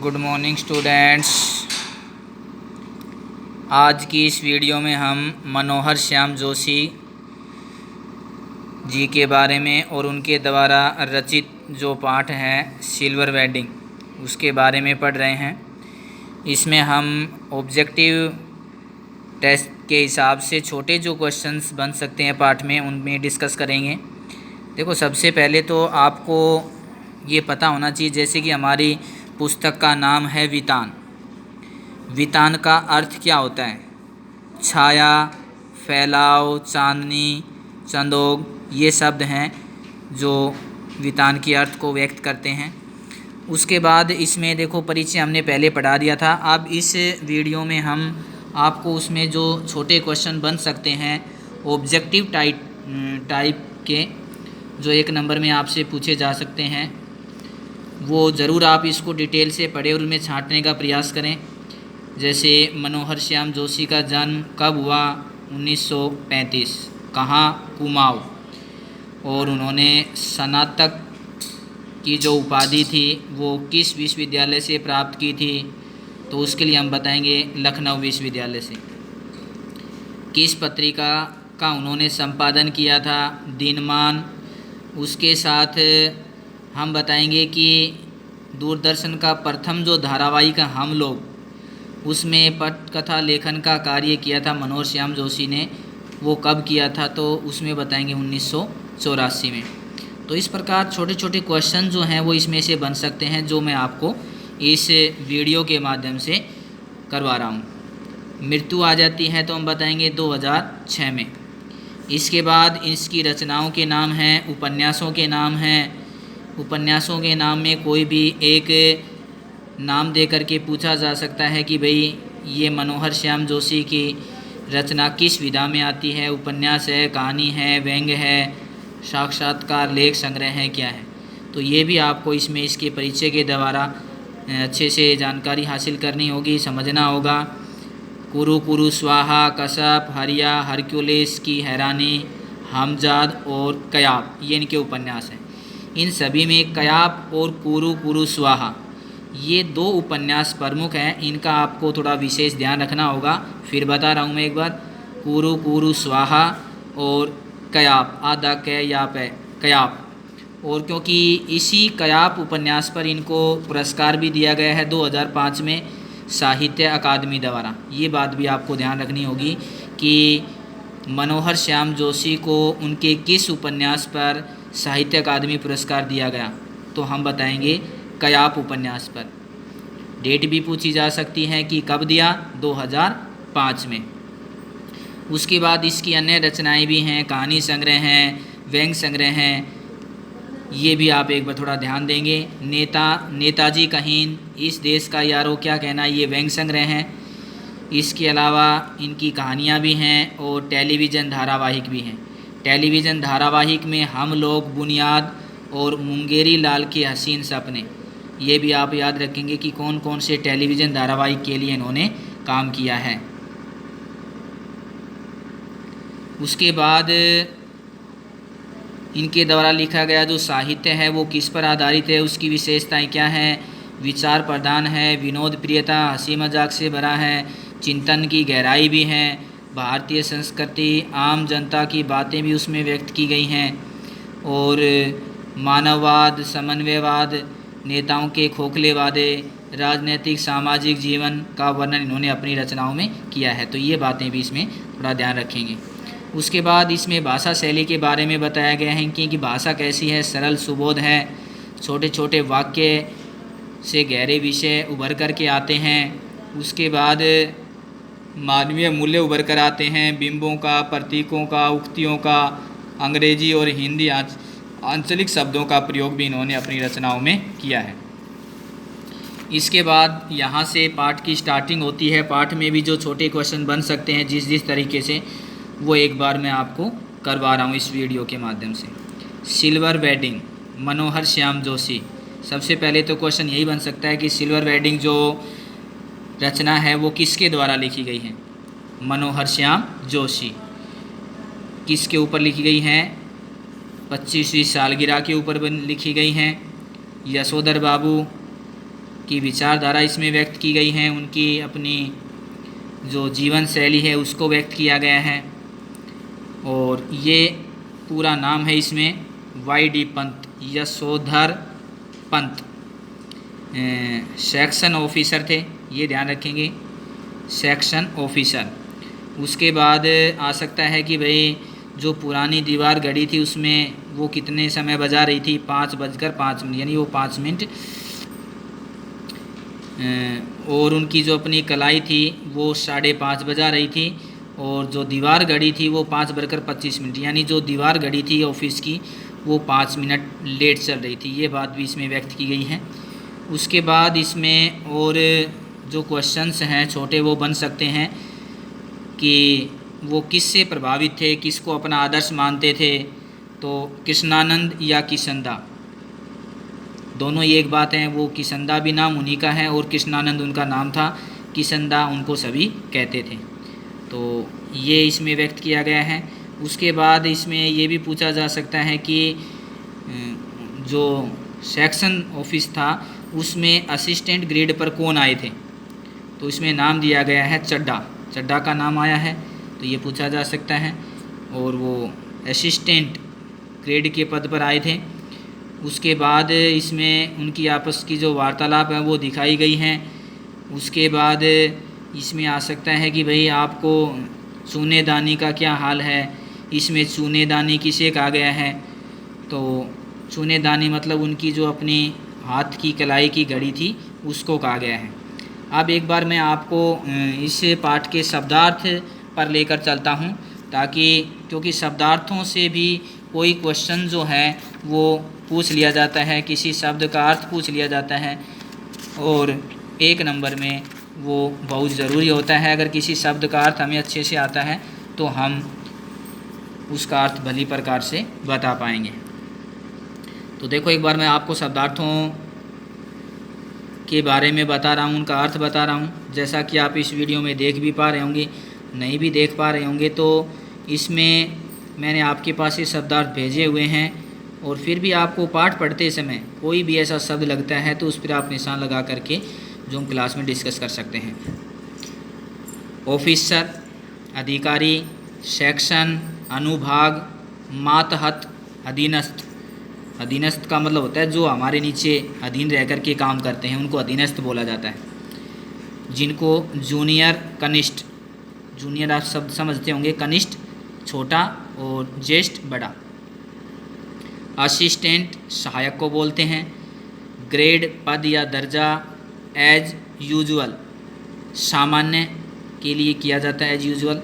Good morning students. आज की इस वीडियो में हम मनोहर श्याम जोशी जी के बारे में और उनके द्वारा रचित जो पाठ है सिल्वर वेडिंग उसके बारे में पढ़ रहे हैं। इसमें हम ऑब्जेक्टिव टेस्ट के हिसाब से छोटे जो क्वेश्चंस बन सकते हैं पाठ में उनमें डिस्कस करेंगे। देखो, सबसे पहले तो आपको ये पता होना चाहिए, जैसे कि हमारी पुस्तक का नाम है वितान। वितान का अर्थ क्या होता है? छाया, फैलाव, चांदनी, चंदोग, ये शब्द हैं जो वितान के अर्थ को व्यक्त करते हैं। उसके बाद इसमें देखो, परिचय हमने पहले पढ़ा दिया था। अब इस वीडियो में हम आपको उसमें जो छोटे क्वेश्चन बन सकते हैं ऑब्जेक्टिव टाइप के, जो 1 नंबर में आपसे पूछे जा सकते हैं, वो ज़रूर आप इसको डिटेल से पढ़ें और उनमें छांटने का प्रयास करें। जैसे मनोहर श्याम जोशी का जन्म कब हुआ? 1935। कहाँ? कुमाऊँ। और उन्होंने स्नातक की जो उपाधि थी वो किस विश्वविद्यालय से प्राप्त की थी? तो उसके लिए हम बताएंगे लखनऊ विश्वविद्यालय से। किस पत्रिका का उन्होंने संपादन किया था? दिनमान। उसके साथ हम बताएंगे कि दूरदर्शन का प्रथम जो धारावाहिक हम लोग, उसमें पटकथा लेखन का कार्य किया था मनोहर श्याम जोशी ने, वो कब किया था? तो उसमें बताएंगे 1984 में। तो इस प्रकार छोटे छोटे क्वेश्चन जो हैं वो इसमें से बन सकते हैं, जो मैं आपको इस वीडियो के माध्यम से करवा रहा हूँ। मृत्यु आ जाती है तो हम बताएंगे 2006 में। इसके बाद इसकी रचनाओं के नाम हैं, उपन्यासों के नाम हैं। उपन्यासों के नाम में कोई भी एक नाम दे करके पूछा जा सकता है कि भाई ये मनोहर श्याम जोशी की रचना किस विधा में आती है? उपन्यास है, कहानी है, व्यंग्य है, साक्षात्कार, लेख संग्रह है, क्या है? तो ये भी आपको इसमें इसके परिचय के द्वारा अच्छे से जानकारी हासिल करनी होगी, समझना होगा। कुरु कुरु स्वाहा, कसप, हरिया, हरक्यूलिस की हैरानी, हमजाद और कयाप, ये इनके उपन्यास हैं। इन सभी में कयाप और कुरु कुरु स्वाहा, ये 2 उपन्यास प्रमुख हैं। इनका आपको थोड़ा विशेष ध्यान रखना होगा। फिर बता रहा हूँ मैं एक बार, कुरु कुरु स्वाहा और कयाप, आधा कै या पै, कयाप। और क्योंकि इसी कयाप उपन्यास पर इनको पुरस्कार भी दिया गया है 2005 में साहित्य अकादमी द्वारा। ये बात भी आपको ध्यान रखनी होगी कि मनोहर श्याम जोशी को उनके किस उपन्यास पर साहित्य अकादमी पुरस्कार दिया गया? तो हम बताएंगे कयाप उपन्यास पर। डेट भी पूछी जा सकती है कि कब दिया? 2005 में। उसके बाद इसकी अन्य रचनाएं भी हैं, कहानी संग्रह हैं, व्यंग्य संग्रह हैं, ये भी आप एक बार थोड़ा ध्यान देंगे। नेताजी कहीन, इस देश का यारो क्या कहना, ये व्यंग्य संग्रह हैं। इसके अलावा इनकी कहानियाँ भी हैं और टेलीविज़न धारावाहिक भी हैं। टेलीविज़न धारावाहिक में हम लोग, बुनियाद और मुंगेरी लाल के हसीन सपने, ये भी आप याद रखेंगे कि कौन कौन से टेलीविज़न धारावाहिक के लिए इन्होंने काम किया है। उसके बाद इनके द्वारा लिखा गया जो साहित्य है वो किस पर आधारित है, उसकी विशेषताएं क्या हैं? विचार प्रधान है, विनोद प्रियता, हंसी मजाक से भरा है, चिंतन की गहराई भी है, भारतीय संस्कृति, आम जनता की बातें भी उसमें व्यक्त की गई हैं, और मानववाद, समन्वयवाद, नेताओं के खोखले वादे, राजनीतिक सामाजिक जीवन का वर्णन इन्होंने अपनी रचनाओं में किया है। तो ये बातें भी इसमें थोड़ा ध्यान रखेंगे। उसके बाद इसमें भाषा शैली के बारे में बताया गया है कि भाषा कैसी है, सरल सुबोध है, छोटे छोटे वाक्य से गहरे विषय उभर कर के आते हैं। उसके बाद मानवीय मूल्य उभर कर आते हैं, बिंबों का, प्रतीकों का, उक्तियों का, अंग्रेजी और हिंदी आंचलिक शब्दों का प्रयोग भी इन्होंने अपनी रचनाओं में किया है। इसके बाद यहाँ से पाठ की स्टार्टिंग होती है। पाठ में भी जो छोटे क्वेश्चन बन सकते हैं जिस तरीके से, वो एक बार मैं आपको करवा रहा हूँ इस वीडियो के माध्यम से। सिल्वर वेडिंग, मनोहर श्याम जोशी। सबसे पहले तो क्वेश्चन यही बन सकता है कि सिल्वर वेडिंग जो रचना है वो किसके द्वारा लिखी गई है? मनोहर श्याम जोशी। किसके ऊपर लिखी गई हैं? 25वीं सालगिरह के ऊपर लिखी गई हैं। यशोधर बाबू, की विचारधारा इसमें व्यक्त की गई है, उनकी अपनी जो जीवन शैली है उसको व्यक्त किया गया है। और ये पूरा नाम है इसमें वाई.डी. पंत, यशोधर पंत। सेक्शन ऑफिसर थे, ये ध्यान रखेंगे, सेक्शन ऑफिसर। उसके बाद आ सकता है कि भाई जो पुरानी दीवार गढ़ी थी उसमें वो कितने समय बजा रही थी, 5:05, यानी वो 5 मिनट। और उनकी जो अपनी कलाई थी वो 5:30 बजा रही थी, और जो दीवार गढ़ी थी वो 5:25, यानी जो दीवार गढ़ी थी ऑफिस की वो 5 मिनट लेट चल रही थी। ये बात भी इसमें व्यक्त की गई है। उसके बाद इसमें और जो क्वेश्चंस हैं छोटे वो बन सकते हैं कि वो किससे प्रभावित थे, किसको अपना आदर्श मानते थे, तो कृष्णानंद या किशनदा, दोनों ये एक बात है। वो किशनदा भी नाम उन्हीं का है और कृष्णानंद उनका नाम था, किशनदा उनको सभी कहते थे। तो ये इसमें व्यक्त किया गया है। उसके बाद इसमें ये भी पूछा जा सकता है कि जो सेक्शन ऑफिस था उसमें असिस्टेंट ग्रेड पर कौन आए थे, तो इसमें नाम दिया गया है चड्ढा का नाम आया है, तो ये पूछा जा सकता है। और वो असिस्टेंट ग्रेड के पद पर आए थे। उसके बाद इसमें उनकी आपस की जो वार्तालाप है वो दिखाई गई हैं। उसके बाद इसमें आ सकता है कि भाई आपको चूनेदानी का क्या हाल है, इसमें चूनेदानी किसे कहा गया है, तो चूनेदानी मतलब उनकी जो अपनी हाथ की कलाई की घड़ी थी उसको कहा गया है। अब एक बार मैं आपको इस पाठ के शब्दार्थ पर लेकर चलता हूँ, ताकि क्योंकि शब्दार्थों से भी कोई क्वेश्चन जो है वो पूछ लिया जाता है, किसी शब्द का अर्थ पूछ लिया जाता है, और 1 नंबर में वो बहुत ज़रूरी होता है। अगर किसी शब्द का अर्थ हमें अच्छे से आता है तो हम उसका अर्थ भली प्रकार से बता पाएंगे। तो देखो एक बार मैं आपको शब्दार्थों के बारे में बता रहा हूँ, उनका अर्थ बता रहा हूँ। जैसा कि आप इस वीडियो में देख भी पा रहे होंगे, नहीं भी देख पा रहे होंगे, तो इसमें मैंने आपके पास ये शब्दार्थ भेजे हुए हैं। और फिर भी आपको पाठ पढ़ते समय कोई भी ऐसा शब्द लगता है तो उस पर आप निशान लगा करके जो हम क्लास में डिस्कस कर सकते हैं। ऑफिसर, अधिकारी, सेक्शन, अनुभाग, मातहत, अधीनस्थ। अधीनस्थ का मतलब होता है जो हमारे नीचे अधीन रह कर के काम करते हैं, उनको अधीनस्थ बोला जाता है। जिनको जूनियर, कनिष्ठ, जूनियर आप शब्द समझते होंगे, कनिष्ठ छोटा और ज्येष्ठ बड़ा। असिस्टेंट सहायक को बोलते हैं। ग्रेड पद या दर्जा एज यूजुअल, सामान्य के लिए किया जाता है एज यूजुअल।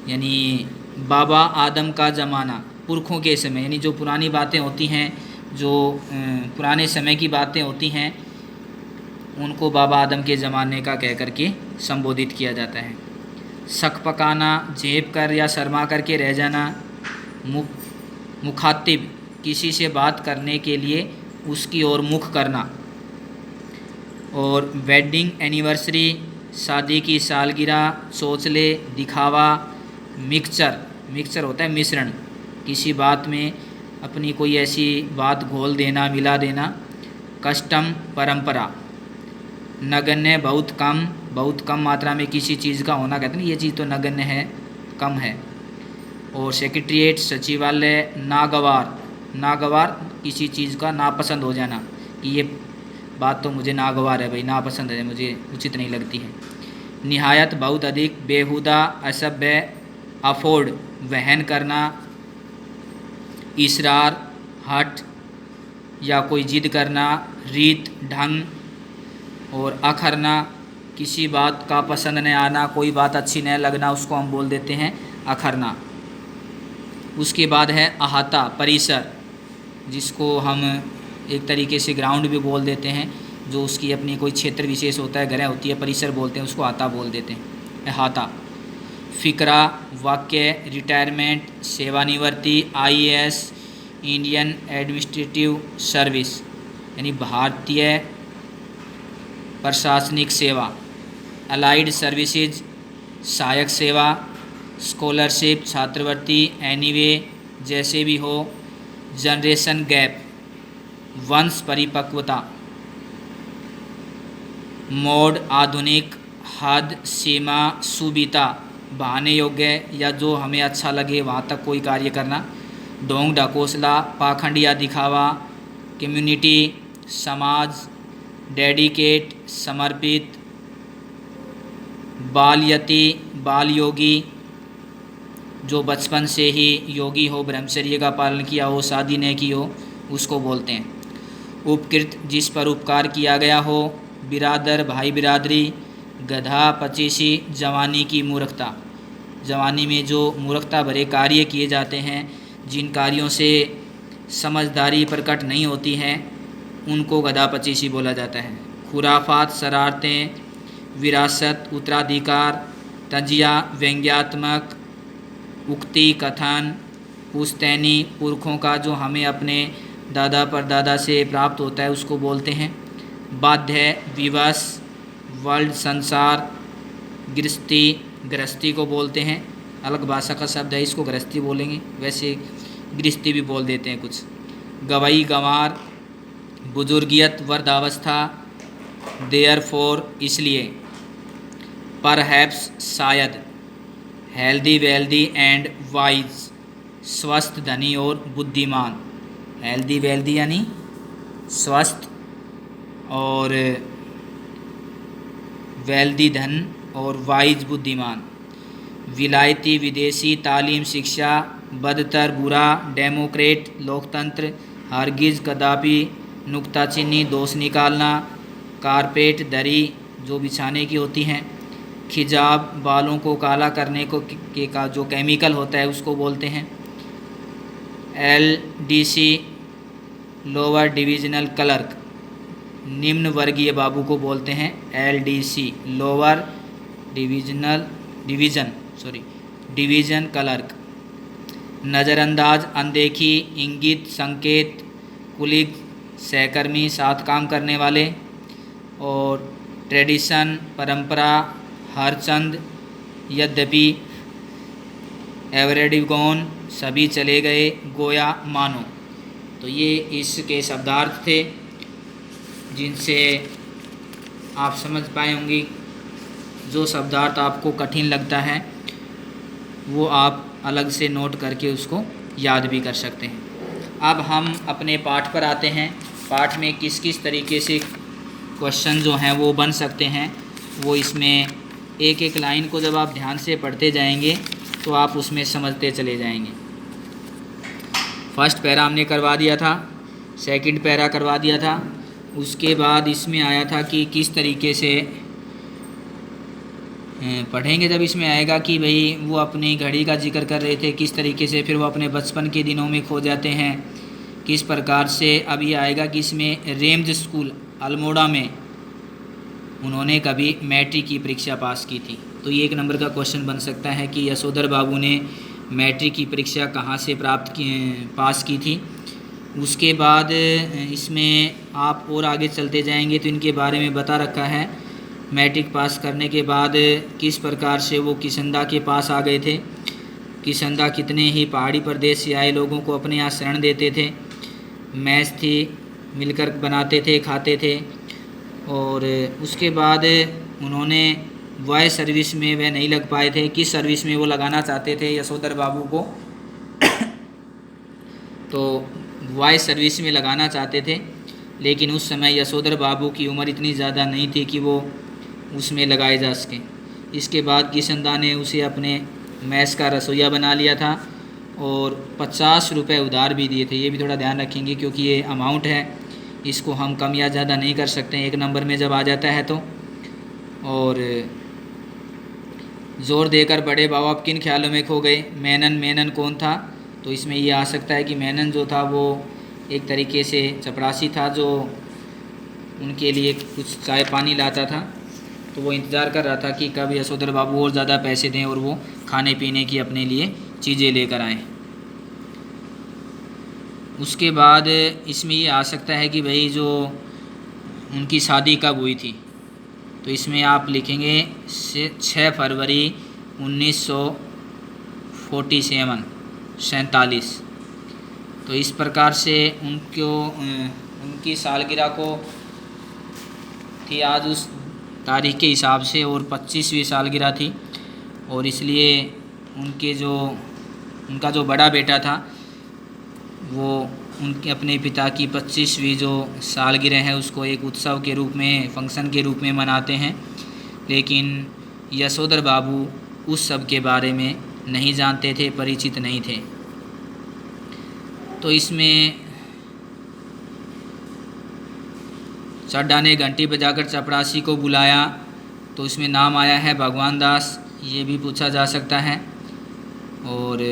यानी बाबा आदम का ज़माना, पुरखों के समय, यानी जो पुरानी बातें होती हैं, जो पुराने समय की बातें होती हैं, उनको बाबा आदम के ज़माने का कह कर के संबोधित किया जाता है। शक पकाना, झेप कर या शर्मा करके रह जाना। मुखातिब, किसी से बात करने के लिए उसकी ओर मुख करना। और वेडिंग एनिवर्सरी, शादी की सालगिरह, चोचले, दिखावा। मिक्सचर होता है मिश्रण, किसी बात में अपनी कोई ऐसी बात घोल देना, मिला देना। कस्टम, परंपरा। नगण्य, बहुत कम मात्रा में किसी चीज़ का होना, कहते हैं ये चीज़ तो नगण्य है, कम है। और सेक्रेटरीट, सचिवालय। नागवार, किसी चीज़ का नापसंद हो जाना, कि ये बात तो मुझे नागवार है भाई, नापसंद है, मुझे उचित नहीं लगती है। निहायत, बहुत अधिक, बेहुदा, असभ्य, अफोर्ड, वहन करना। इसरार, हट या कोई जिद करना। रीत, ढंग। और अखरना, किसी बात का पसंद न आना, कोई बात अच्छी न लगना, उसको हम बोल देते हैं अखरना। उसके बाद है अहाता, परिसर, जिसको हम एक तरीके से ग्राउंड भी बोल देते हैं, जो उसकी अपनी कोई क्षेत्र विशेष होता है, ग्रह होती है, परिसर बोलते हैं, उसको अहाता बोल देते हैं, अहाता। फ़िक्रा, वाक्य। रिटायरमेंट, सेवानिवृत्ति। IAS, इंडियन एडमिनिस्ट्रेटिव सर्विस, यानी भारतीय प्रशासनिक सेवा। अलाइड सर्विसेज, सहायक सेवा। स्कॉलरशिप, छात्रवृत्ति। एनीवे, जैसे भी हो। जनरेशन गैप, वंश परिपक्वता। मोड आधुनिक, हद, सीमा, सुविधा, बहाने योग्य या जो हमें अच्छा लगे वहाँ तक कोई कार्य करना। ढोंग ढकोसला, पाखंड या दिखावा। कम्युनिटी, समाज। डेडिकेट, समर्पित। बालयति, बाल योगी, जो बचपन से ही योगी हो, ब्रह्मचर्य का पालन किया हो, शादी न की हो, उसको बोलते हैं। उपकृत, जिस पर उपकार किया गया हो। बिरादर, भाई बिरादरी। गधा, पचीसी, जवानी की मूर्खता, जवानी में जो मूर्खता भरे कार्य किए जाते हैं, जिन कार्यों से समझदारी प्रकट नहीं होती है, उनको गधा पचीसी बोला जाता है। खुराफात, शरारतें। विरासत, उत्तराधिकार। तजिया, व्यंग्यात्मक। उक्ति, कथन। पुश्तैनी, पुरखों का जो हमें अपने दादा परदादा से प्राप्त होता है उसको बोलते हैं। बाध्य, विवश। वर्ल्ड, संसार। गृहस्थी, गृहस्थी को बोलते हैं, अलग भाषा का शब्द है, इसको गृहस्थी बोलेंगे, वैसे गृहस्थी भी बोल देते हैं कुछ। गवई, गंवार। बुजुर्गियत, वृद्धावस्था। देयरफॉर, इसलिए। परहैप्स, शायद। हेल्दी, वेल्दी एंड वाइज, स्वस्थ, धनी और बुद्धिमान। हेल्दी वेल्दी यानी स्वस्थ, और वेल्दी धन, और वाइज बुद्धिमान। विलायती, विदेशी, तालीम, शिक्षा। बदतर, बुरा। डेमोक्रेट, लोकतंत्र। हरगिज, कदापि। नुक्ताचीनी, दोष निकालना। कारपेट, दरी, जो बिछाने की होती हैं। खिजाब, बालों को काला करने को का जो केमिकल होता है उसको बोलते हैं। LDC, लोअर डिविजनल क्लर्क, निम्न वर्गीय बाबू को बोलते हैं। LDC, lower division clerk. नज़रअंदाज, अनदेखी, इंगित, संकेत। कुलीग, सहकर्मी, साथ काम करने वाले। और ट्रेडिशन, परंपरा। हरचंद, यद्यपि। एवरेडिगोन, सभी चले गए। गोया, मानो। तो ये इसके शब्दार्थ थे जिनसे आप समझ पाए होंगे। जो शब्दार्थ आपको कठिन लगता है वो आप अलग से नोट करके उसको याद भी कर सकते हैं। अब हम अपने पाठ पर आते हैं। पाठ में किस किस तरीके से क्वेश्चन जो हैं वो बन सकते हैं, वो इसमें एक एक लाइन को जब आप ध्यान से पढ़ते जाएंगे तो आप उसमें समझते चले जाएंगे। फर्स्ट पैरा हमने करवा दिया था, सेकंड पैरा करवा दिया था। उसके बाद इसमें आया था कि किस तरीके से पढ़ेंगे, जब इसमें आएगा कि भाई वो अपनी घड़ी का जिक्र कर रहे थे, किस तरीके से फिर वो अपने बचपन के दिनों में खो जाते हैं, किस प्रकार से। अब ये आएगा कि इसमें रेम्ज स्कूल अल्मोड़ा में उन्होंने कभी मैट्रिक की परीक्षा पास की थी। तो ये एक नंबर का क्वेश्चन बन सकता है कि यशोधर बाबू ने मैट्रिक की परीक्षा कहाँ से पास की थी। उसके बाद इसमें आप और आगे चलते जाएंगे तो इनके बारे में बता रखा है। मैट्रिक पास करने के बाद किस प्रकार से वो किशनदा के पास आ गए थे। किशनदा कितने ही पहाड़ी प्रदेश से आए लोगों को अपने यहाँ शरण देते थे। मैच थी, मिलकर बनाते थे, खाते थे। और उसके बाद उन्होंने वॉइस सर्विस में वह नहीं लग पाए थे। किस सर्विस में वो लगाना चाहते थे यशोधर बाबू को तो वॉइस सर्विस में लगाना चाहते थे, लेकिन उस समय यशोधर बाबू की उम्र इतनी ज़्यादा नहीं थी कि वो उसमें लगाए जा सकें। इसके बाद किशनदा ने उसे अपने मैस का रसोइया बना लिया था और 50 रुपये उधार भी दिए थे। ये भी थोड़ा ध्यान रखेंगे क्योंकि ये अमाउंट है, इसको हम कम या ज़्यादा नहीं कर सकते एक नंबर में जब आ जाता है तो। और ज़ोर देकर बड़े बाबा किन ख्यालों में खो गए। मेनन कौन था, तो इसमें ये आ सकता है कि मेनन जो था वो एक तरीके से चपरासी था जो उनके लिए कुछ चाय पानी लाता था। तो वो इंतज़ार कर रहा था कि कब यशोधर बाबू और ज़्यादा पैसे दें और वो खाने पीने की अपने लिए चीज़ें लेकर आएँ। उसके बाद इसमें ये आ सकता है कि भाई जो उनकी शादी कब हुई थी, तो इसमें आप लिखेंगे 6 फरवरी 1947। तो इस प्रकार से उनकी सालगिरह को थी आज। तारीख के हिसाब से और 25वीं सालगिरह थी, और इसलिए उनका जो बड़ा बेटा था वो उनके अपने पिता की 25वीं जो सालगिरह है उसको एक उत्सव के रूप में, फंक्शन के रूप में मनाते हैं। लेकिन यशोधर बाबू उस सब के बारे में नहीं जानते थे, परिचित नहीं थे। तो इसमें चड्ढा ने घंटी बजाकर चपरासी को बुलाया, तो इसमें नाम आया है भगवान दास, ये भी पूछा जा सकता है। और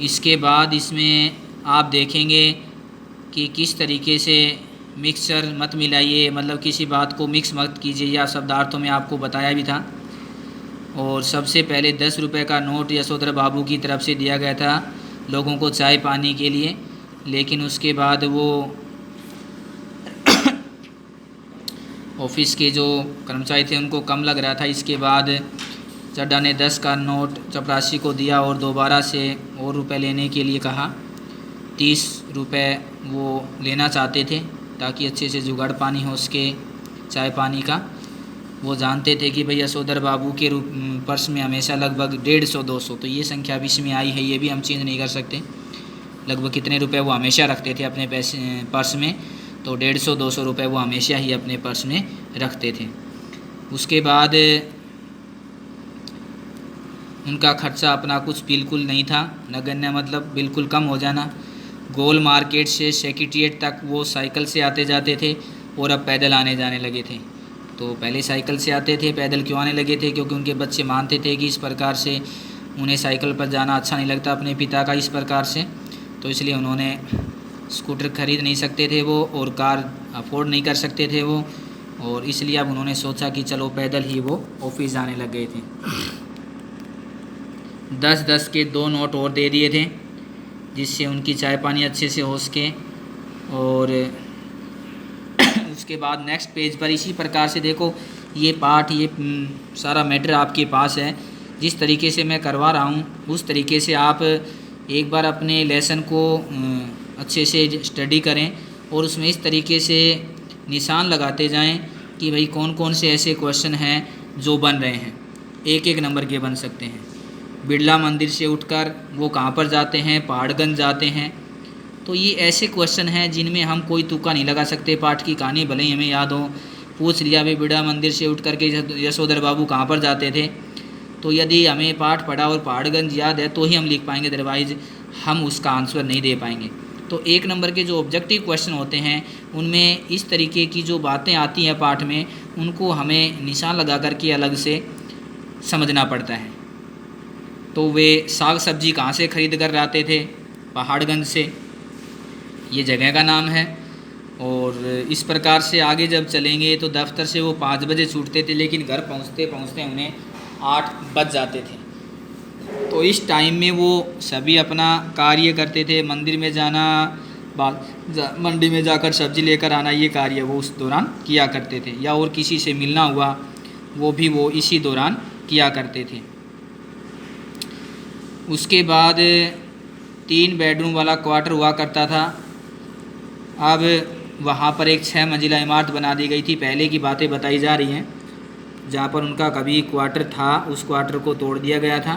इसके बाद इसमें आप देखेंगे कि किस तरीके से मिक्सचर मत मिलाइए, मतलब किसी बात को मिक्स मत कीजिए, या शब्दार्थों में आपको बताया भी था। और सबसे पहले 10 रुपये का नोट यशोधर बाबू की तरफ से दिया गया था लोगों को चाय पानी के लिए, लेकिन उसके बाद वो ऑफिस के जो कर्मचारी थे उनको कम लग रहा था। इसके बाद चड्ढा ने 10 का नोट चपरासी को दिया और दोबारा से और रुपए लेने के लिए कहा। 30 रुपये वो लेना चाहते थे ताकि अच्छे से जुगाड़ पानी हो उसके चाय पानी का। वो जानते थे कि भाई यशोधर बाबू के पर्स में हमेशा लगभग 150-200, तो ये संख्या भी इसमें आई है, ये भी हम चेंज नहीं कर सकते। लगभग कितने रुपए वो हमेशा रखते थे अपने पर्स में, तो 150-200 रुपये वो हमेशा ही अपने पर्स में रखते थे। उसके बाद उनका खर्चा अपना कुछ बिल्कुल नहीं था, नगण्य मतलब बिल्कुल कम हो जाना। गोल मार्केट से सेक्रेटेरिएट तक वो साइकिल से आते जाते थे और अब पैदल आने जाने लगे थे। तो पहले साइकिल से आते थे, पैदल क्यों आने लगे थे? क्योंकि उनके बच्चे मानते थे कि इस प्रकार से उन्हें साइकिल पर जाना अच्छा नहीं लगता अपने पिता का इस प्रकार से, तो इसलिए उन्होंने स्कूटर खरीद नहीं सकते थे वो, और कार अफोर्ड नहीं कर सकते थे वो, और इसलिए अब उन्होंने सोचा कि चलो पैदल ही वो ऑफिस जाने लग गए थे। 10-10 के 2 नोट और दे दिए थे जिससे उनकी चाय पानी अच्छे से हो सके। और उसके बाद नेक्स्ट पेज पर इसी प्रकार से देखो, ये पाठ, ये सारा मैटर आपके पास है। जिस तरीके से मैं करवा रहा हूँ उस तरीके से आप एक बार अपने लेसन को अच्छे से स्टडी करें और उसमें इस तरीके से निशान लगाते जाएं कि भाई कौन कौन से ऐसे क्वेश्चन हैं जो बन रहे हैं। 1-1 नंबर के बन सकते हैं। बिरला मंदिर से उठकर वो कहाँ पर जाते हैं? पहाड़गंज जाते हैं। तो ये ऐसे क्वेश्चन हैं जिनमें हम कोई तुक्का नहीं लगा सकते। पाठ की कहानी भले ही हमें याद हो, पूछ लिया भाई बिरला मंदिर से उठ कर के यशोधर बाबू कहाँ पर जाते थे, तो यदि हमें पाठ पढ़ा और पहाड़गंज याद है तो ही हम लिख पाएंगे, अदरवाइज हम उसका आंसर नहीं दे पाएंगे। तो 1 नंबर के जो ऑब्जेक्टिव क्वेश्चन होते हैं उनमें इस तरीके की जो बातें आती हैं पाठ में, उनको हमें निशान लगा करके अलग से समझना पड़ता है। तो वे साग सब्जी कहाँ से खरीद कर लाते थे? पहाड़गंज से, ये जगह का नाम है। और इस प्रकार से आगे जब चलेंगे तो दफ्तर से वो 5 बजे छूटते थे, लेकिन घर पहुँचते पहुँचते उन्हें 8 बज जाते थे। तो इस टाइम में वो सभी अपना कार्य करते थे। मंदिर में जाना, मंडी में जाकर सब्जी लेकर आना, ये कार्य वो उस दौरान किया करते थे। या और किसी से मिलना हुआ वो भी वो इसी दौरान किया करते थे। उसके बाद 3 बेडरूम वाला क्वार्टर हुआ करता था। अब वहाँ पर एक 6 मंजिला इमारत बना दी गई थी। पहले की बातें बताई जा रही हैं, जहाँ पर उनका कभी क्वार्टर था उस क्वार्टर को तोड़ दिया गया था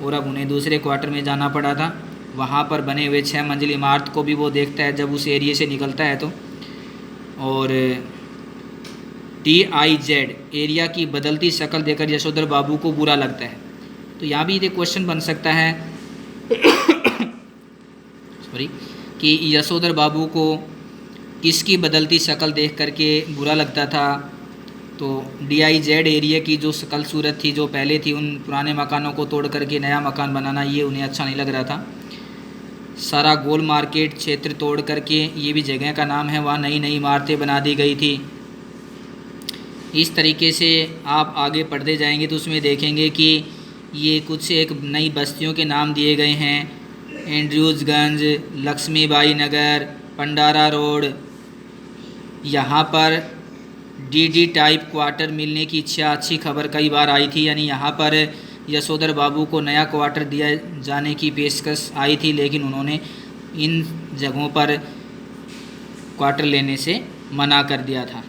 और अब उन्हें दूसरे क्वार्टर में जाना पड़ा था। वहाँ पर बने हुए 6 मंजिल इमारत को भी वो देखता है जब उस एरिया से निकलता है तो। और DIZ एरिया की बदलती शक्ल देखकर यशोधर बाबू को बुरा लगता है। तो यहाँ भी ये क्वेश्चन बन सकता है सॉरी, कि यशोधर बाबू को किसकी बदलती शक्ल देख करके बुरा लगता था? तो DIZ एरिया की जो शक्ल सूरत थी जो पहले थी, उन पुराने मकानों को तोड़ करके नया मकान बनाना, ये उन्हें अच्छा नहीं लग रहा था। सारा गोल मार्केट क्षेत्र तोड़ करके, ये भी जगह का नाम है, वहाँ नई नई इमारतें बना दी गई थी। इस तरीके से आप आगे पढ़ते जाएंगे तो उसमें देखेंगे कि ये कुछ एक नई बस्तियों के नाम दिए गए हैं। एंड्रयूजगंज, लक्ष्मीबाई नगर, पंडारा रोड। यहाँ पर DD टाइप क्वार्टर मिलने की अच्छी खबर कई बार आई थी, यानी यहाँ पर यशोधर बाबू को नया क्वार्टर दिया जाने की पेशकश आई थी, लेकिन उन्होंने इन जगहों पर क्वार्टर लेने से मना कर दिया था।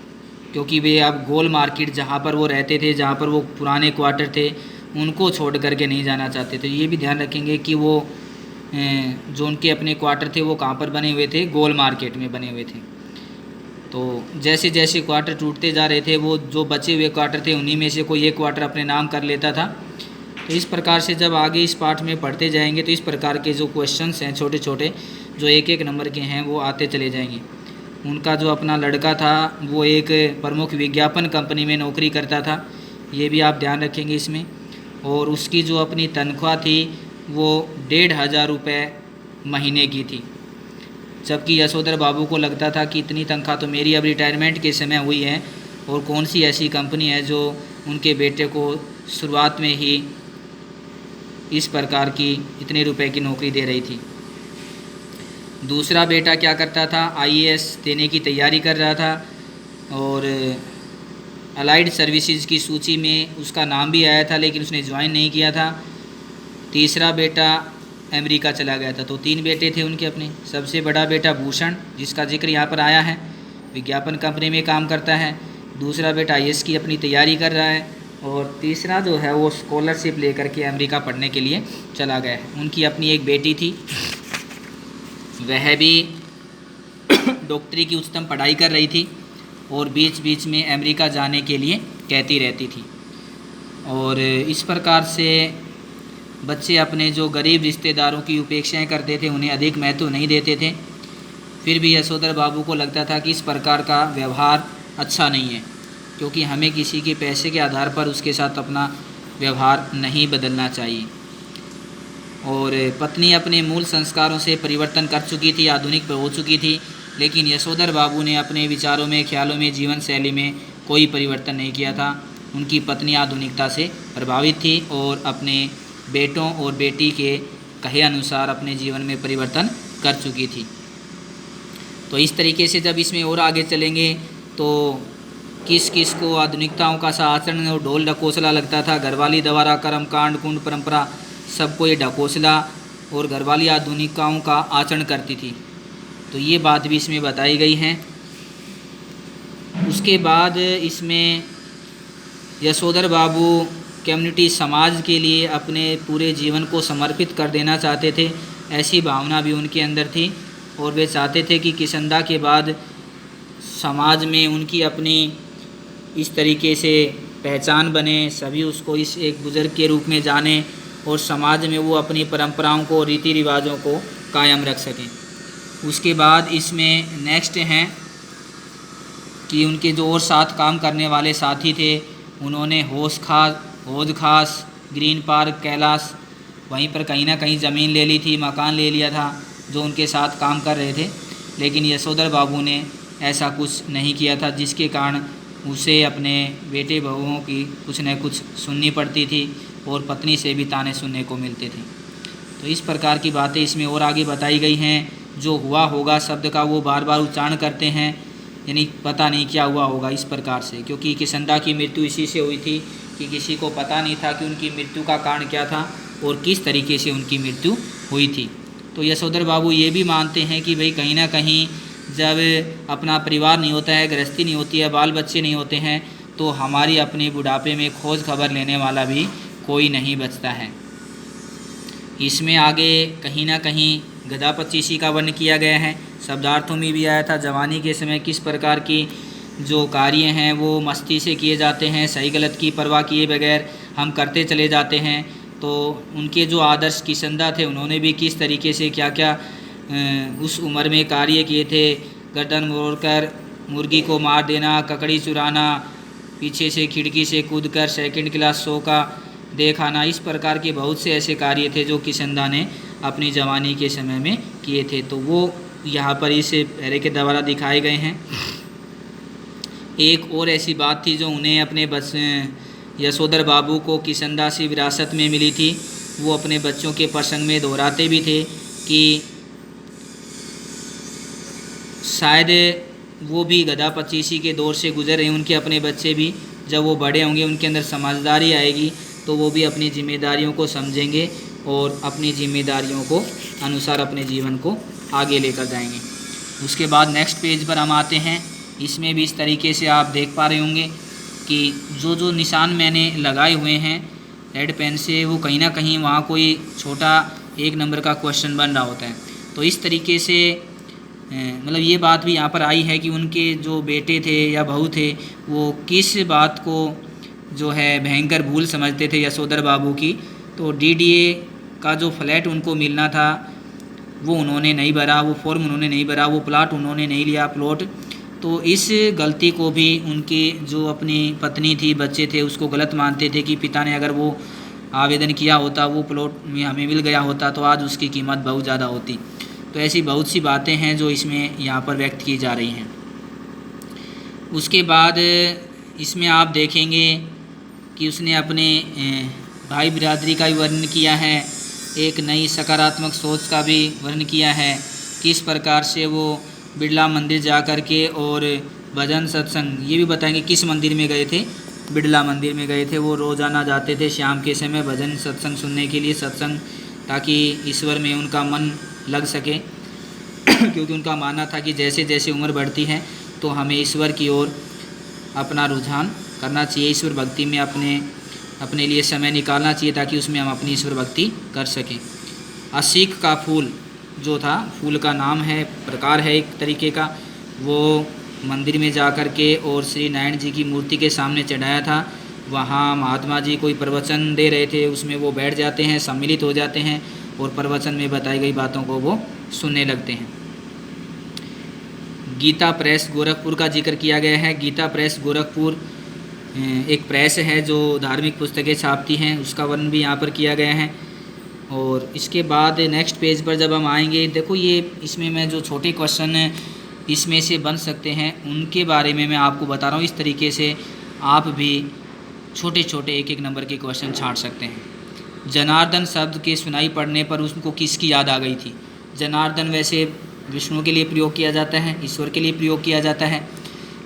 क्योंकि वे अब गोल मार्केट जहाँ पर वो रहते थे, जहाँ पर वो पुराने क्वार्टर थे, उनको छोड़ करके नहीं जाना चाहते। तो ये भी ध्यान रखेंगे कि वो जो उनके अपने क्वार्टर थे वो कहाँ पर बने हुए थे, गोल मार्केट में बने हुए थे। तो जैसे जैसे क्वार्टर टूटते जा रहे थे, वो जो बचे हुए क्वार्टर थे उन्हीं में से कोई एक क्वार्टर अपने नाम कर लेता था। तो इस प्रकार से जब आगे इस पाठ में पढ़ते जाएंगे तो इस प्रकार के जो क्वेश्चंस हैं छोटे छोटे, जो एक एक नंबर के हैं, वो आते चले जाएंगे। उनका जो अपना लड़का था वो एक प्रमुख विज्ञापन कंपनी में नौकरी करता था, ये भी आप ध्यान रखेंगे इसमें। और उसकी जो अपनी तनख्वाह थी वो 1500 रुपये महीने की थी, जबकि यशोधर बाबू को लगता था कि इतनी तनख्वाह तो मेरी अब रिटायरमेंट के समय हुई है, और कौन सी ऐसी कंपनी है जो उनके बेटे को शुरुआत में ही इस प्रकार की इतने रुपए की नौकरी दे रही थी। दूसरा बेटा क्या करता था, आईएएस देने की तैयारी कर रहा था, और अलाइड सर्विसेज की सूची में उसका नाम भी आया था, लेकिन उसने ज्वाइन नहीं किया था। तीसरा बेटा अमेरिका चला गया था। तो 3 बेटे थे उनके अपने। सबसे बड़ा बेटा भूषण, जिसका जिक्र यहाँ पर आया है, विज्ञापन कंपनी में काम करता है। दूसरा बेटा आईएएस की अपनी तैयारी कर रहा है, और तीसरा जो है वो स्कॉलरशिप लेकर के अमेरिका पढ़ने के लिए चला गया है। उनकी अपनी एक बेटी थी, वह भी डॉक्टरी की उच्चतम पढ़ाई कर रही थी, और बीच बीच में अमेरिका जाने के लिए कहती रहती थी। और इस प्रकार से बच्चे अपने जो गरीब रिश्तेदारों की उपेक्षाएं करते थे, उन्हें अधिक महत्व नहीं देते थे। फिर भी यशोधर बाबू को लगता था कि इस प्रकार का व्यवहार अच्छा नहीं है, क्योंकि हमें किसी के पैसे के आधार पर उसके साथ अपना व्यवहार नहीं बदलना चाहिए। और पत्नी अपने मूल संस्कारों से परिवर्तन कर चुकी थी, आधुनिक हो चुकी थी, लेकिन यशोधर बाबू ने अपने विचारों में, ख्यालों में, जीवन शैली में कोई परिवर्तन नहीं किया था। उनकी पत्नी आधुनिकता से प्रभावित थी और अपने बेटों और बेटी के कहे अनुसार अपने जीवन में परिवर्तन कर चुकी थी। तो इस तरीके से जब इसमें और आगे चलेंगे तो किस किस को आधुनिकताओं का सा आचरण और ढोल ढकोसला लगता था। घरवाली द्वारा कर्मकांड, कुंड परंपरा, सबको ये ढकोसला और घरवाली आधुनिकताओं का आचरण करती थी। तो ये बात भी इसमें बताई गई है। उसके बाद इसमें यशोधर बाबू कम्युनिटी समाज के लिए अपने पूरे जीवन को समर्पित कर देना चाहते थे, ऐसी भावना भी उनके अंदर थी। और वे चाहते थे कि किशनदा के बाद समाज में उनकी अपनी इस तरीके से पहचान बने, सभी उसको इस एक बुज़ुर्ग के रूप में जाने, और समाज में वो अपनी परंपराओं को, रीति रिवाजों को कायम रख सकें। उसके बाद इसमें नेक्स्ट हैं कि उनके जो और साथ काम करने वाले साथी थे, उन्होंने हौज खास, ग्रीन पार्क, कैलाश, वहीं पर कहीं ना कहीं ज़मीन ले ली थी, मकान ले लिया था जो उनके साथ काम कर रहे थे। लेकिन यशोधर बाबू ने ऐसा कुछ नहीं किया था, जिसके कारण उसे अपने बेटे बहुओं की कुछ न कुछ सुननी पड़ती थी और पत्नी से भी ताने सुनने को मिलते थे। तो इस प्रकार की बातें इसमें और आगे बताई गई हैं। जो हुआ होगा शब्द का वो बार बार उच्चारण करते हैं, यानी पता नहीं क्या हुआ होगा इस प्रकार से, क्योंकि किशनदा की मृत्यु इसी से हुई थी कि किसी को पता नहीं था कि उनकी मृत्यु का कारण क्या था और किस तरीके से उनकी मृत्यु हुई थी। तो यशोधर बाबू ये भी मानते हैं कि भाई कहीं ना कहीं जब अपना परिवार नहीं होता है, गृहस्थी नहीं होती है, बाल बच्चे नहीं होते हैं, तो हमारी अपने बुढ़ापे में खोज खबर लेने वाला भी कोई नहीं बचता है। इसमें आगे कहीं ना कहीं गधा पच्चीसी का वर्णन किया गया है। शब्दार्थों में भी आया था, जवानी के समय किस प्रकार की जो कार्य हैं वो मस्ती से किए जाते हैं, सही गलत की परवाह किए बगैर हम करते चले जाते हैं। तो उनके जो आदर्श किशनदा थे, उन्होंने भी किस तरीके से क्या क्या उस उम्र में कार्य किए थे। गर्दन मोड़कर मुर्गी को मार देना, ककड़ी चुराना, पीछे से खिड़की से कूदकर सेकंड क्लास शो का देखाना, इस प्रकार के बहुत से ऐसे कार्य थे जो किशनदा ने अपनी जवानी के समय में किए थे। तो वो यहाँ पर इस पैरे के द्वारा दिखाए गए हैं। एक और ऐसी बात थी जो उन्हें अपने यशोधर बाबू को किशनदा से विरासत में मिली थी, वो अपने बच्चों के प्रसंग में दोहराते भी थे कि शायद वो भी गधा पच्चीसी के दौर से गुजर रहे, उनके अपने बच्चे भी जब वो बड़े होंगे, उनके अंदर समझदारी आएगी तो वो भी अपनी जिम्मेदारियों को समझेंगे और अपनी जिम्मेदारियों को अनुसार अपने जीवन को आगे लेकर जाएंगे। उसके बाद नेक्स्ट पेज पर हम आते हैं। इसमें भी इस तरीके से आप देख पा रहे होंगे कि जो जो निशान मैंने लगाए हुए हैं रेड पेन से, वो कहीं ना कहीं वहाँ कोई छोटा 1 नंबर का क्वेश्चन बन रहा होता है। तो इस तरीके से मतलब ये बात भी यहाँ पर आई है कि उनके जो बेटे थे या बहू थे वो किस बात को जो है भयंकर भूल समझते थे यशोधर बाबू की। तो डीडीए का जो फ्लैट उनको मिलना था वो उन्होंने नहीं भरा, वो फॉर्म उन्होंने नहीं भरा, वो प्लाट उन्होंने नहीं लिया प्लॉट। तो इस गलती को भी उनकी जो अपनी पत्नी थी, बच्चे थे, उसको गलत मानते थे कि पिता ने अगर वो आवेदन किया होता, वो प्लॉट में हमें मिल गया होता तो आज उसकी कीमत बहुत ज़्यादा होती। तो ऐसी बहुत सी बातें हैं जो इसमें यहाँ पर व्यक्त की जा रही हैं। उसके बाद इसमें आप देखेंगे कि उसने अपने भाई बिरादरी का भी वर्णन किया है, एक नई सकारात्मक सोच का भी वर्णन किया है, किस प्रकार से वो बिरला मंदिर जा कर के और भजन सत्संग, ये भी बताएंगे किस मंदिर में गए थे, बिरला मंदिर में गए थे। वो रोज़ाना जाते थे शाम के समय भजन सत्संग सुनने के लिए, सत्संग, ताकि ईश्वर में उनका मन लग सके क्योंकि उनका मानना था कि जैसे जैसे उम्र बढ़ती है तो हमें ईश्वर की ओर अपना रुझान करना चाहिए, ईश्वर भक्ति में अपने लिए समय निकालना चाहिए ताकि उसमें हम अपनी ईश्वर भक्ति कर सकें। असीक का फूल जो था, फूल का नाम है, प्रकार है एक तरीके का, वो मंदिर में जा कर के और श्री नारायण जी की मूर्ति के सामने चढ़ाया था। वहाँ महात्मा जी कोई प्रवचन दे रहे थे, उसमें वो बैठ जाते हैं, सम्मिलित हो जाते हैं और प्रवचन में बताई गई बातों को वो सुनने लगते हैं। गीता प्रेस गोरखपुर का जिक्र किया गया है। गीता प्रेस गोरखपुर एक प्रेस है जो धार्मिक पुस्तकें छापती हैं, उसका वर्णन भी यहाँ पर किया गया है। और इसके बाद नेक्स्ट पेज पर जब हम आएंगे, देखो ये इसमें मैं जो छोटे क्वेश्चन इसमें से बन सकते हैं उनके बारे में मैं आपको बता रहा हूँ। इस तरीके से आप भी छोटे छोटे 1-1 नंबर के क्वेश्चन छांट सकते हैं। जनार्दन शब्द के सुनाई पड़ने पर उसको किसकी याद आ गई थी? जनार्दन वैसे विष्णु के लिए प्रयोग किया जाता है, ईश्वर के लिए प्रयोग किया जाता है,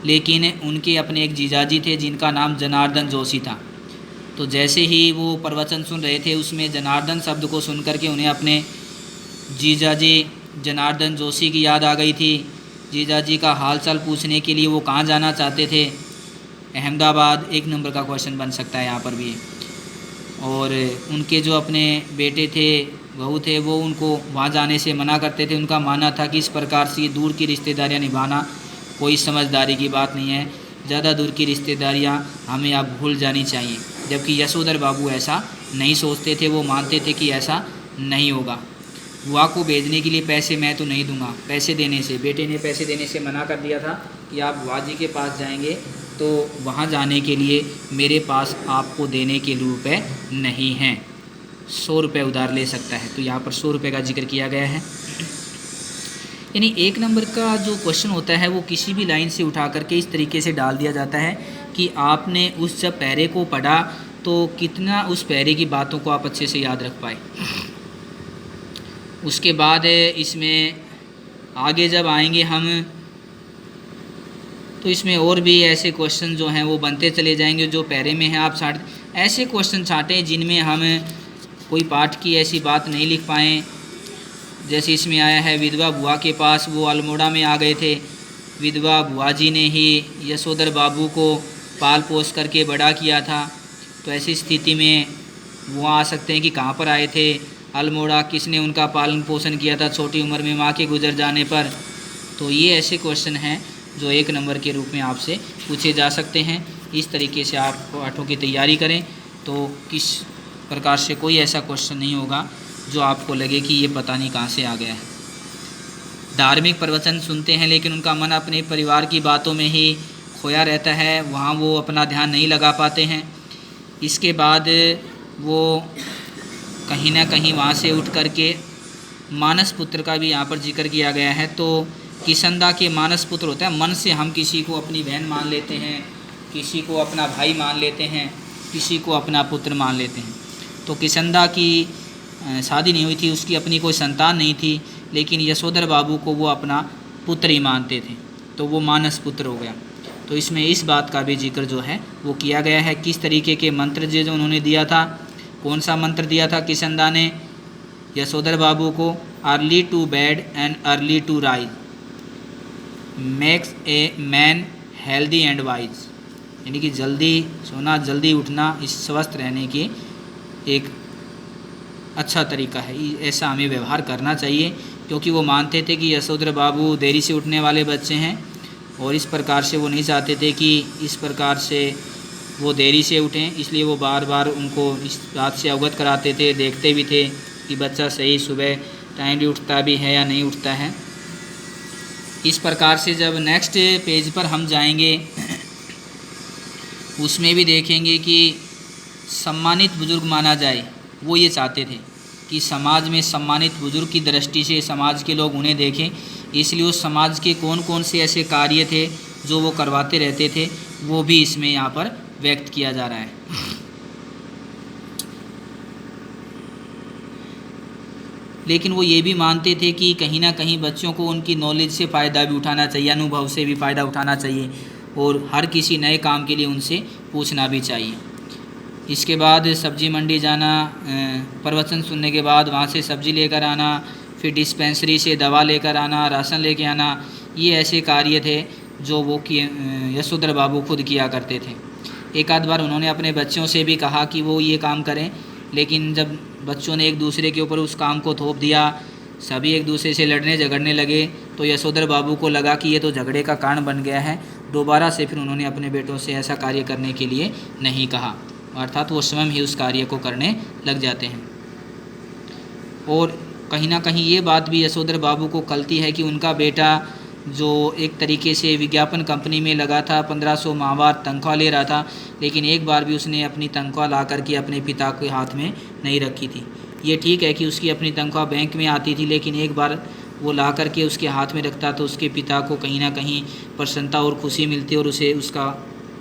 लेकिन उनके अपने एक जीजाजी थे जिनका नाम जनार्दन जोशी था। तो जैसे ही वो प्रवचन सुन रहे थे उसमें जनार्दन शब्द को सुन करके उन्हें अपने जीजाजी जनार्दन जोशी की याद आ गई थी। जीजाजी का हालचाल पूछने के लिए वो कहाँ जाना चाहते थे? अहमदाबाद। 1 नंबर का क्वेश्चन बन सकता है यहाँ पर भी। और उनके जो अपने बेटे थे, बहू थे, वो उनको वहाँ जाने से मना करते थे। उनका मानना था कि इस प्रकार से दूर की रिश्तेदारियाँ निभाना कोई समझदारी की बात नहीं है, ज़्यादा दूर की रिश्तेदारियाँ हमें अब भूल जानी चाहिए। जबकि यशोधर बाबू ऐसा नहीं सोचते थे, वो मानते थे कि ऐसा नहीं होगा। बुआ को भेजने के लिए पैसे मैं तो नहीं दूंगा, पैसे देने से, बेटे ने पैसे देने से मना कर दिया था कि आप बुआ जी के पास जाएंगे तो वहाँ जाने के लिए मेरे पास आपको देने के लिए रुपये नहीं हैं, 100 रुपये उधार ले सकता है। तो यहाँ पर 100 रुपये का जिक्र किया गया है। यानी 1 नंबर का जो क्वेश्चन होता है वो किसी भी लाइन से उठा करके इस तरीके से डाल दिया जाता है कि आपने उस जब पैरे को पढ़ा तो कितना उस पैरे की बातों को आप अच्छे से याद रख पाए। उसके बाद इसमें आगे जब आएंगे हम तो इसमें और भी ऐसे क्वेश्चन जो हैं वो बनते चले जाएंगे जो पैरे में हैं। आप ऐसे क्वेश्चन छाँटें जिनमें हम कोई पाठ की ऐसी बात नहीं लिख पाएँ। जैसे इसमें आया है विधवा बुआ के पास वो अल्मोड़ा में आ गए थे, विधवा बुआ जी ने ही यशोधर बाबू को पाल पोस करके बड़ा किया था। तो ऐसी स्थिति में वो आ सकते हैं कि कहाँ पर आए थे, अल्मोड़ा, किसने उनका पालन पोषण किया था छोटी उम्र में माँ के गुजर जाने पर। तो ये ऐसे क्वेश्चन हैं जो 1 नंबर के रूप में आपसे पूछे जा सकते हैं। इस तरीके से आप पाठों की तैयारी करें तो किस प्रकार से कोई ऐसा क्वेश्चन नहीं होगा जो आपको लगे कि ये पता नहीं कहाँ से आ गया है। धार्मिक प्रवचन सुनते हैं लेकिन उनका मन अपने परिवार की बातों में ही खोया रहता है, वहाँ वो अपना ध्यान नहीं लगा पाते हैं। इसके बाद वो कहीं ना कहीं वहाँ से उठ कर के मानस पुत्र का भी यहाँ पर जिक्र किया गया है। तो किसंदा के मानस पुत्र होता है, मन से हम किसी को अपनी बहन मान लेते हैं, किसी को अपना भाई मान लेते हैं, किसी को अपना पुत्र मान लेते हैं। तो किसंदा की शादी नहीं हुई थी, उसकी अपनी कोई संतान नहीं थी, लेकिन यशोधर बाबू को वो अपना पुत्र ही मानते थे, तो वो मानस पुत्र हो गया। तो इसमें इस बात का भी जिक्र जो है वो किया गया है। किस तरीके के मंत्र जो उन्होंने दिया था, कौन सा मंत्र दिया था किसंदा ने यशोधर बाबू को? Early to bed and early to rise. Makes a man healthy and wise, यानी कि जल्दी सोना, जल्दी उठना इस स्वस्थ रहने की एक अच्छा तरीका है। ऐसा हमें व्यवहार करना चाहिए, क्योंकि वो मानते थे कि यशोधर बाबू देरी से उठने वाले बच्चे हैं और इस प्रकार से वो नहीं चाहते थे कि इस प्रकार से वो देरी से उठें, इसलिए वो बार बार उनको इस बात से अवगत कराते थे, देखते भी थे कि बच्चा सही सुबह टाइमली उठता भी है या नहीं उठता है। इस प्रकार से जब नेक्स्ट पेज पर हम जाएंगे उसमें भी देखेंगे कि सम्मानित बुजुर्ग माना जाए। वो ये चाहते थे कि समाज में सम्मानित बुजुर्ग की दृष्टि से समाज के लोग उन्हें देखें, इसलिए उस समाज के कौन कौन से ऐसे कार्य थे जो वो करवाते रहते थे, वो भी इसमें यहाँ पर व्यक्त किया जा रहा है। लेकिन वो ये भी मानते थे कि कहीं ना कहीं बच्चों को उनकी नॉलेज से फ़ायदा भी उठाना चाहिए, अनुभव से भी फ़ायदा उठाना चाहिए और हर किसी नए काम के लिए उनसे पूछना भी चाहिए। इसके बाद सब्जी मंडी जाना, प्रवचन सुनने के बाद वहाँ से सब्जी लेकर आना, फिर डिस्पेंसरी से दवा लेकर आना, राशन लेके आना, ये ऐसे कार्य थे जो वो यशोधर बाबू खुद किया करते थे। एक आध बार उन्होंने अपने बच्चों से भी कहा कि वो ये काम करें, लेकिन जब बच्चों ने एक दूसरे के ऊपर उस काम को थोप दिया, सभी एक दूसरे से लड़ने झगड़ने लगे, तो यशोधर बाबू को लगा कि ये तो झगड़े का कारण बन गया है। दोबारा से फिर उन्होंने अपने बेटों से ऐसा कार्य करने के लिए नहीं कहा, अर्थात वो स्वयं ही उस कार्य को करने लग जाते हैं। और कहीं ना कहीं ये बात भी यशोधर बाबू को खलती है कि उनका बेटा जो एक तरीके से विज्ञापन कंपनी में लगा था, 1500 माहवार तनख्वाह ले रहा था, लेकिन एक बार भी उसने अपनी तनख्वाह ला करके अपने पिता के हाथ में नहीं रखी थी। ये ठीक है कि उसकी अपनी तनख्वाह बैंक में आती थी, लेकिन एक बार वो ला करके उसके हाथ में रखता तो उसके पिता को कहीं ना कहीं प्रसन्नता और खुशी मिलती और उसे उसका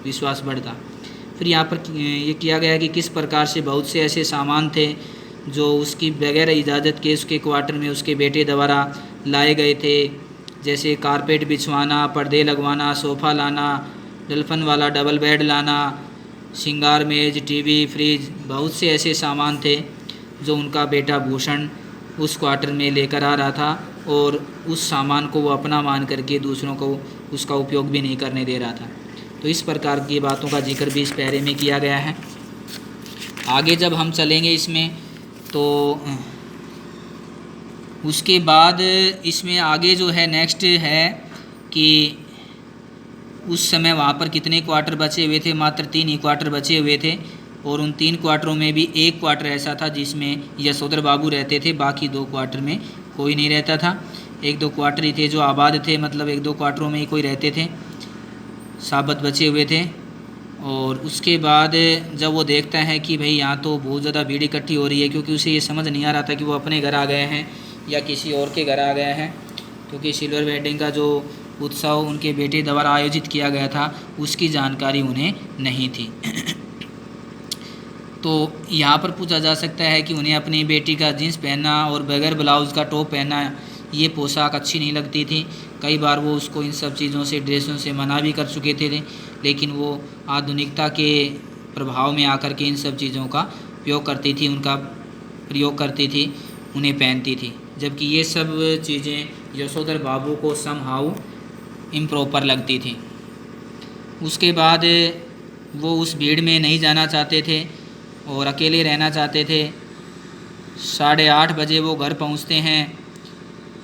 विश्वास बढ़ता। फिर यहाँ पर ये किया गया कि किस प्रकार से बहुत से ऐसे सामान थे जो उसकी बगैर इजाज़त के उसके क्वार्टर में उसके बेटे द्वारा लाए गए थे, जैसे कारपेट बिछवाना, पर्दे लगवाना, सोफ़ा लाना, डल्फन वाला डबल बेड लाना, श्रृंगार मेज, टीवी, फ्रिज, बहुत से ऐसे सामान थे जो उनका बेटा भूषण उस क्वार्टर में लेकर आ रहा था और उस सामान को वो अपना मान करके दूसरों को उसका उपयोग भी नहीं करने दे रहा था। तो इस प्रकार की बातों का जिक्र भी इस पैरे में किया गया है। आगे जब हम चलेंगे इसमें तो उसके बाद इसमें आगे जो है नेक्स्ट है कि उस समय वहाँ पर कितने क्वार्टर बचे हुए थे, मात्र 3 ही क्वार्टर बचे हुए थे और उन 3 क्वार्टरों में भी एक क्वार्टर ऐसा था जिसमें यशोधर बाबू रहते थे, बाकी 2 क्वार्टर में कोई नहीं रहता था। 1-2 क्वार्टर ही थे जो आबाद थे, मतलब 1-2 क्वार्टरों में ही कोई रहते थे, साबत बचे हुए थे। और उसके बाद जब वो देखता है कि भाई यहाँ तो बहुत ज़्यादा भीड़ इकट्ठी हो रही है, क्योंकि उसे ये समझ नहीं आ रहा था कि वो अपने घर आ गए हैं या किसी और के घर आ गए हैं, क्योंकि सिल्वर वेडिंग का जो उत्सव उनके बेटे द्वारा आयोजित किया गया था उसकी जानकारी उन्हें नहीं थी। तो यहाँ पर पूछा जा सकता है कि उन्हें अपनी बेटी का जीन्स पहनना और बगैर ब्लाउज़ का टॉप पहनना ये पोशाक अच्छी नहीं लगती थी। कई बार वो उसको इन सब चीज़ों से, ड्रेसों से मना भी कर चुके थे, लेकिन वो आधुनिकता के प्रभाव में आकर के इन सब चीज़ों का उपयोग करती थी, उनका प्रयोग करती थी, उन्हें पहनती थी, जबकि ये सब चीज़ें यशोधर बाबू को समहाउ इम्प्रॉपर लगती थी। उसके बाद वो उस भीड़ में नहीं जाना चाहते थे और अकेले रहना चाहते थे। 8:30 बजे वो घर पहुंचते हैं।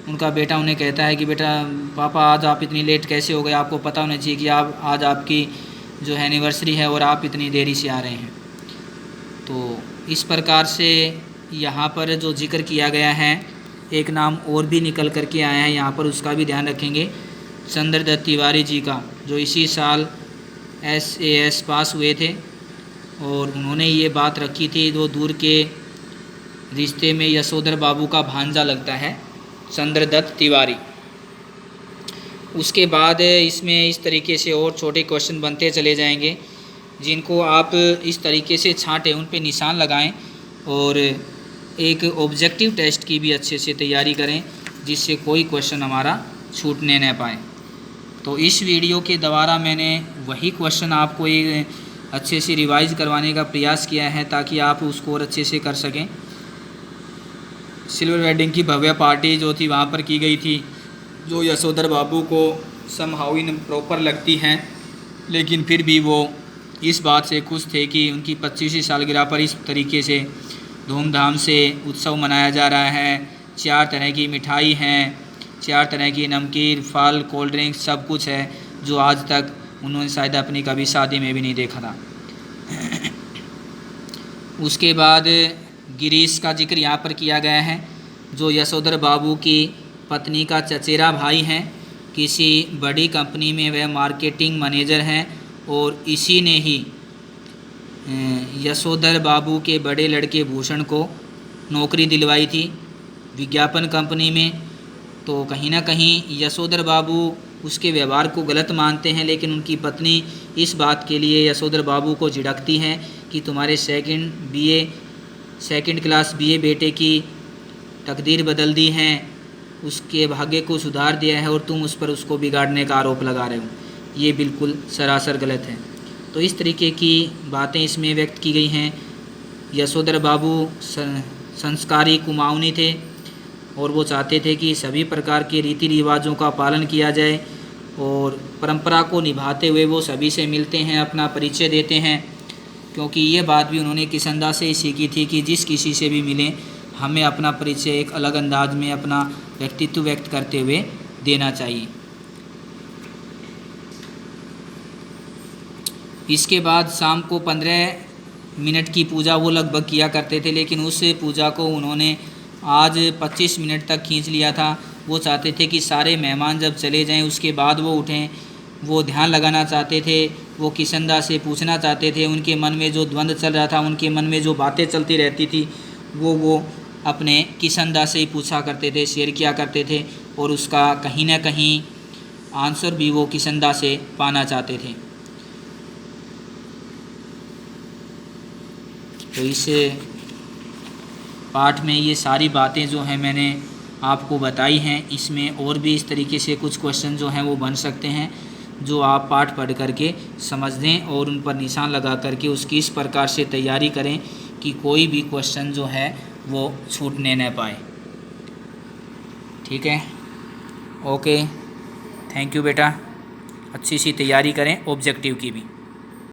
उनका बेटा उन्हें कहता है कि बेटा पापा आज आप इतनी लेट कैसे हो गए, आपको पता होना चाहिए कि आप आज आपकी जो है एनिवर्सरी है और आप इतनी देरी से आ रहे हैं। तो इस प्रकार से यहाँ पर जो जिक्र किया गया है, एक नाम और भी निकल कर के आया है यहाँ पर, उसका भी ध्यान रखेंगे, चंद्रदत्त तिवारी जी का, जो इसी साल SAS पास हुए थे और उन्होंने ये बात रखी थी, जो दूर के रिश्ते में यशोधर बाबू का भांजा लगता है, चंद्रदत्त तिवारी। उसके बाद इसमें इस तरीके से और छोटे क्वेश्चन बनते चले जाएंगे, जिनको आप इस तरीके से छांटें, उन पे निशान लगाएं और एक ऑब्जेक्टिव टेस्ट की भी अच्छे से तैयारी करें, जिससे कोई क्वेश्चन हमारा छूटने न पाए। तो इस वीडियो के द्वारा मैंने वही क्वेश्चन आपको एक अच्छे से रिवाइज करवाने का प्रयास किया है, ताकि आप उसको और अच्छे से कर सकें। सिल्वर वेडिंग की भव्य पार्टी जो थी वहाँ पर की गई थी, जो यशोधर बाबू को समहाउ इन प्रॉपर लगती हैं, लेकिन फिर भी वो इस बात से खुश थे कि उनकी 25वीं सालगिरह पर इस तरीके से धूमधाम से उत्सव मनाया जा रहा है। 4 तरह की मिठाई हैं, 4 तरह की नमकीन, फल, कोल्ड ड्रिंक, सब कुछ है जो आज तक उन्होंने शायद अपनी कभी शादी में भी नहीं देखा था। उसके बाद गिरीश का जिक्र यहाँ पर किया गया है, जो यशोधर बाबू की पत्नी का चचेरा भाई हैं। किसी बड़ी कंपनी में वह मार्केटिंग मैनेजर हैं और इसी ने ही यशोधर बाबू के बड़े लड़के भूषण को नौकरी दिलवाई थी विज्ञापन कंपनी में। तो कहीं ना कहीं यशोधर बाबू उसके व्यवहार को गलत मानते हैं, लेकिन उनकी पत्नी इस बात के लिए यशोधर बाबू को झिड़कती हैं कि तुम्हारे सेकंड क्लास बीए बेटे की तकदीर बदल दी है, उसके भाग्य को सुधार दिया है और तुम उस पर उसको बिगाड़ने का आरोप लगा रहे हो। ये बिल्कुल सरासर गलत है। तो इस तरीके की बातें इसमें व्यक्त की गई हैं। यशोधर बाबू संस्कारी कुमाऊनी थे और वो चाहते थे कि सभी प्रकार के रीति रिवाजों का पालन किया जाए और परंपरा को निभाते हुए वो सभी से मिलते हैं, अपना परिचय देते हैं, क्योंकि ये बात भी उन्होंने किसंदा से ही सीखी थी कि जिस किसी से भी मिलें हमें अपना परिचय एक अलग अंदाज में अपना व्यक्तित्व व्यक्त करते हुए देना चाहिए। इसके बाद शाम को 15 मिनट की पूजा वो लगभग किया करते थे, लेकिन उस पूजा को उन्होंने आज 25 मिनट तक खींच लिया था। वो चाहते थे कि सारे मेहमान जब चले जाएं उसके बाद वो उठें। वो ध्यान लगाना चाहते थे, वो किसंदा से पूछना चाहते थे, उनके मन में जो द्वंद्व चल रहा था, उनके मन में जो बातें चलती रहती थी वो अपने किसंदा से ही पूछा करते थे, शेयर किया करते थे और उसका कहीं ना कहीं आंसर भी वो किसंदा से पाना चाहते थे। तो इस पाठ में ये सारी बातें जो हैं मैंने आपको बताई हैं। इसमें और भी इस तरीके से कुछ क्वेश्चन जो हैं वो बन सकते हैं, जो आप पाठ पढ़ करके समझ दें और उन पर निशान लगा करके उसकी इस प्रकार से तैयारी करें कि कोई भी क्वेश्चन जो है वो छूटने न पाए। ठीक है, ओके, थैंक यू बेटा। अच्छी सी तैयारी करें ऑब्जेक्टिव की भी।